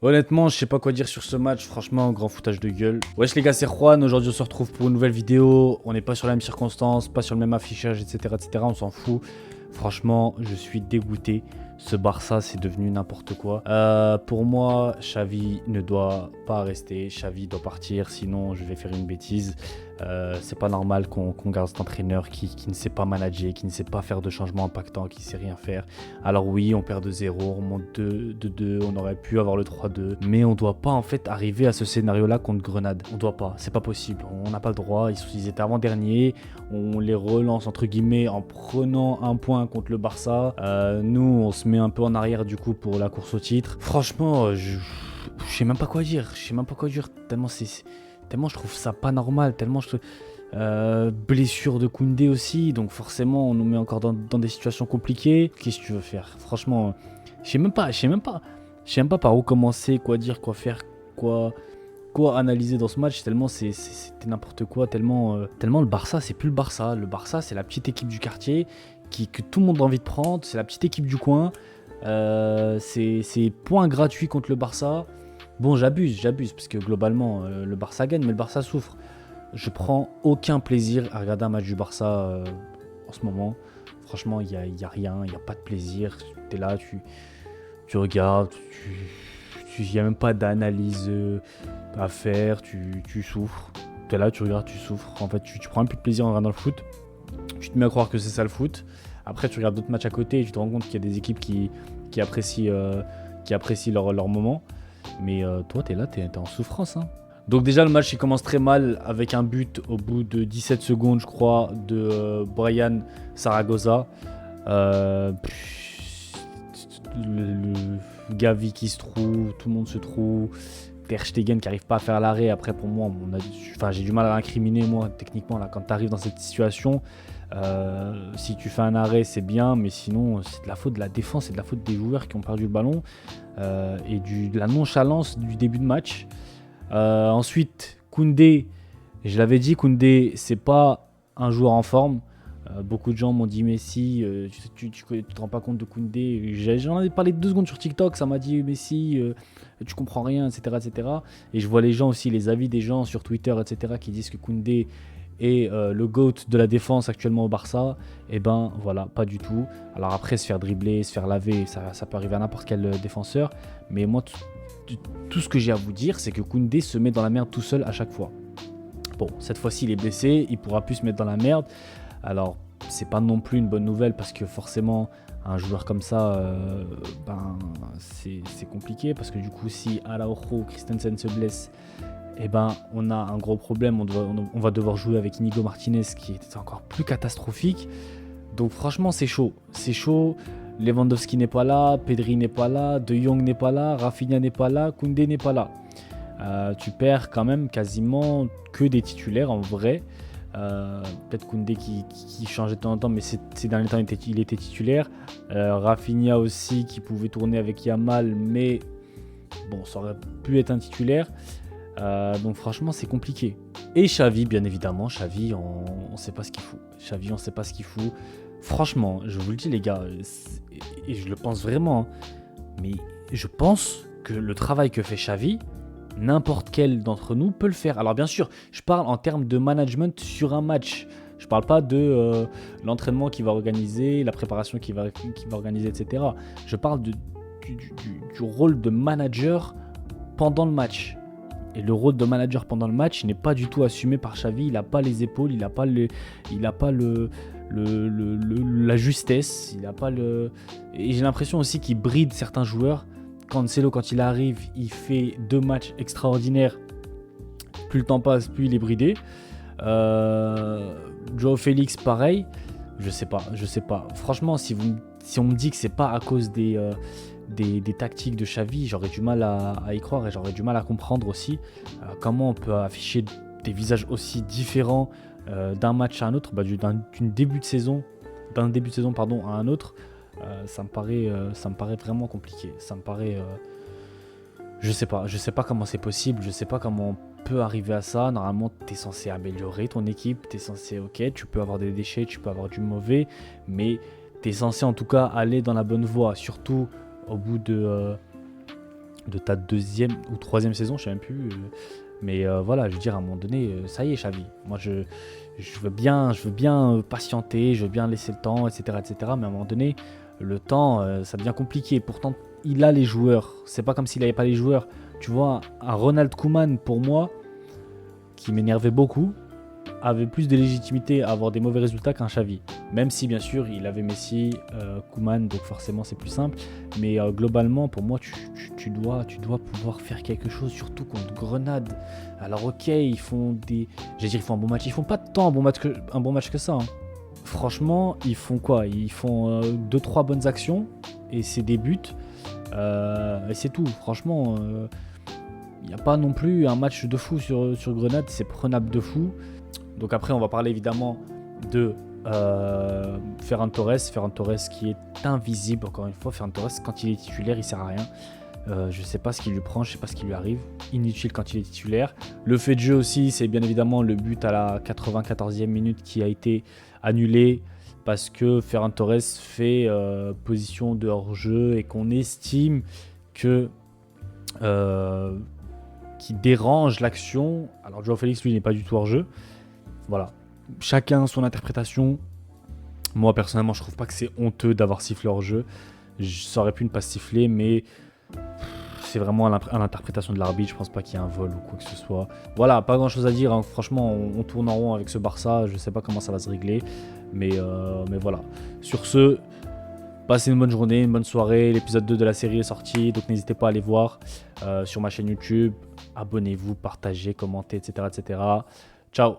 Honnêtement, je sais pas quoi dire sur ce match. Franchement, grand foutage de gueule. Wesh les gars, c'est Juan. Aujourd'hui, on se retrouve pour une nouvelle vidéo. On n'est pas sur la même circonstance, pas sur le même affichage, etc. etc. On s'en fout. Franchement, je suis dégoûté. Ce Barça, c'est devenu n'importe quoi. Pour moi, Xavi ne doit pas rester. Xavi doit partir, sinon je vais faire une bêtise. C'est pas normal qu'on garde cet entraîneur qui ne sait pas manager, qui ne sait pas faire de changements impactants, qui ne sait rien faire. Alors oui, on perd de 0, on monte de 2, on aurait pu avoir le 3-2. Mais on doit pas en fait arriver à ce scénario-là contre Grenade. On doit pas, c'est pas possible. On n'a pas le droit, ils étaient avant-derniers. On les relance entre guillemets en prenant un point contre le Barça. Nous, on se met un peu en arrière du coup pour la course au titre. Franchement, je sais même pas quoi dire. Je sais même pas quoi dire. Tellement je trouve ça pas normal. Tellement je trouve... blessure de Koundé aussi, donc forcément on nous met encore dans des situations compliquées. Qu'est-ce que tu veux faire? Franchement, je sais même pas par où commencer, quoi dire, quoi faire, quoi analyser dans ce match, tellement c'était n'importe quoi, tellement le Barça, c'est plus le Barça. Le Barça, c'est la petite équipe du quartier que tout le monde a envie de prendre, c'est la petite équipe du coin. C'est points gratuits contre le Barça. Bon, j'abuse, parce que globalement, le Barça gagne, mais le Barça souffre. Je prends aucun plaisir à regarder un match du Barça en ce moment. Franchement, il y a rien, il n'y a pas de plaisir. Tu es là, tu regardes, il n'y a même pas d'analyse à faire, tu souffres. Tu es là, tu regardes, tu souffres. En fait, tu prends un peu de plaisir en regardant le foot. Tu te mets à croire que c'est ça le foot. Après, tu regardes d'autres matchs à côté et tu te rends compte qu'il y a des équipes qui apprécient leur moment. Mais toi, tu es là, tu es en souffrance. Hein. Donc déjà, le match il commence très mal avec un but au bout de 17 secondes, je crois, de Brian Zaragoza. Le Gavi qui se trouve, tout le monde se trouve. Ter Stegen qui n'arrive pas à faire l'arrêt. Après, pour moi, j'ai du mal à l'incriminer, moi, techniquement, là, quand tu arrives dans cette situation. Si tu fais un arrêt, c'est bien, mais sinon, c'est de la faute de la défense, c'est de la faute des joueurs qui ont perdu le ballon et de la nonchalance du début de match. Ensuite, Koundé, je l'avais dit, Koundé, c'est pas un joueur en forme. Beaucoup de gens m'ont dit Messi, tu te rends pas compte de Koundé. J'en avais parlé 2 secondes sur TikTok, ça m'a dit Messi, tu comprends rien, etc., etc. Et je vois les gens aussi, les avis des gens sur Twitter, etc., qui disent que Koundé est le GOAT de la défense actuellement au Barça. Et ben voilà, pas du tout. Alors après, se faire dribbler, se faire laver, ça peut arriver à n'importe quel défenseur. Mais moi, tout ce que j'ai à vous dire, c'est que Koundé se met dans la merde tout seul à chaque fois. Bon, cette fois-ci, il est blessé, il pourra plus se mettre dans la merde. Alors, c'est pas non plus une bonne nouvelle parce que forcément, un joueur comme ça, c'est compliqué parce que du coup, si Araujo ou Christensen se blesse, eh ben, on a un gros problème. On va devoir jouer avec Inigo Martinez qui est encore plus catastrophique. Donc franchement, c'est chaud. C'est chaud. Lewandowski n'est pas là, Pedri n'est pas là, De Jong n'est pas là, Rafinha n'est pas là, Koundé n'est pas là. Tu perds quand même quasiment que des titulaires en vrai. Peut-être Koundé qui changeait de temps en temps, mais ces derniers temps il était titulaire. Rafinha aussi qui pouvait tourner avec Yamal, mais bon, ça aurait pu être un titulaire. Donc franchement, c'est compliqué. Et Xavi, bien évidemment, Xavi, on sait pas ce qu'il fout. Xavi, on sait pas ce qu'il fout. Franchement, je vous le dis les gars, et je le pense vraiment, hein, mais je pense que le travail que fait Xavi, n'importe quel d'entre nous peut le faire. Alors bien sûr, je parle en termes de management sur un match. Je parle pas de l'entraînement qu'il va organiser, la préparation qu'il va organiser, etc. Je parle du rôle de manager pendant le match. Et le rôle de manager pendant le match n'est pas du tout assumé par Xavi. Il n'a pas les épaules, il n'a pas la justesse, il n'a pas le. Et j'ai l'impression aussi qu'il bride certains joueurs. Cancelo, quand il arrive, il fait 2 matchs extraordinaires. Plus le temps passe, plus il est bridé. Joao Félix, pareil. Je sais pas. Franchement, si on me dit que c'est pas à cause des tactiques de Xavi, j'aurais du mal à y croire et j'aurais du mal à comprendre aussi comment on peut afficher des visages aussi différents d'un match à un autre, d'un début de saison à un autre. Ça me paraît vraiment compliqué. Je sais pas comment c'est possible, je sais pas comment on peut arriver à ça. Normalement, tu es censé améliorer ton équipe, tu es censé, ok, tu peux avoir des déchets, tu peux avoir du mauvais, mais tu es censé en tout cas aller dans la bonne voie, surtout au bout de de ta deuxième ou troisième saison, je sais même plus. Mais voilà, je veux dire, à un moment donné, ça y est, Xavi. Moi, je veux bien, patienter, je veux bien laisser le temps, etc., etc. Mais à un moment donné, le temps, ça devient compliqué. Pourtant, il a les joueurs. C'est pas comme s'il n'avait pas les joueurs. Tu vois, un Ronald Koeman, pour moi, qui m'énervait beaucoup, avait plus de légitimité à avoir des mauvais résultats qu'un Xavi. Même si, bien sûr, il avait Messi, Koeman, donc forcément, c'est plus simple. Mais globalement, pour moi, tu dois pouvoir faire quelque chose, surtout contre Grenade. Alors, ok, ils font un bon match. Ils font pas tant un bon match que ça. Hein. Franchement, ils font quoi? Ils font 2-3 bonnes actions et c'est des buts. Et c'est tout. Franchement, il n'y a pas non plus un match de fou sur Grenade. C'est prenable de fou. Donc après, on va parler évidemment de Ferran Torres. Ferran Torres qui est invisible, encore une fois. Ferran Torres, quand il est titulaire, il sert à rien. Je ne sais pas ce qui lui prend, je ne sais pas ce qui lui arrive. Inutile quand il est titulaire. Le fait de jeu aussi, c'est bien évidemment le but à la 94e minute qui a été annulé parce que Ferran Torres fait position de hors-jeu et qu'on estime que qui dérange l'action. Alors Joao Félix, lui, n'est pas du tout hors-jeu. Voilà. Chacun son interprétation. Moi, personnellement, je trouve pas que c'est honteux d'avoir sifflé hors-jeu. Ça aurait pu ne pas siffler, mais c'est vraiment à l'interprétation de l'arbitre. Je pense pas qu'il y ait un vol ou quoi que ce soit. Voilà, pas grand chose à dire. Hein. Franchement, on tourne en rond avec ce Barça. Je sais pas comment ça va se régler. Mais voilà. Sur ce, passez une bonne journée, une bonne soirée. L'épisode 2 de la série est sorti. Donc n'hésitez pas à aller voir sur ma chaîne YouTube. Abonnez-vous, partagez, commentez, etc. etc. Ciao.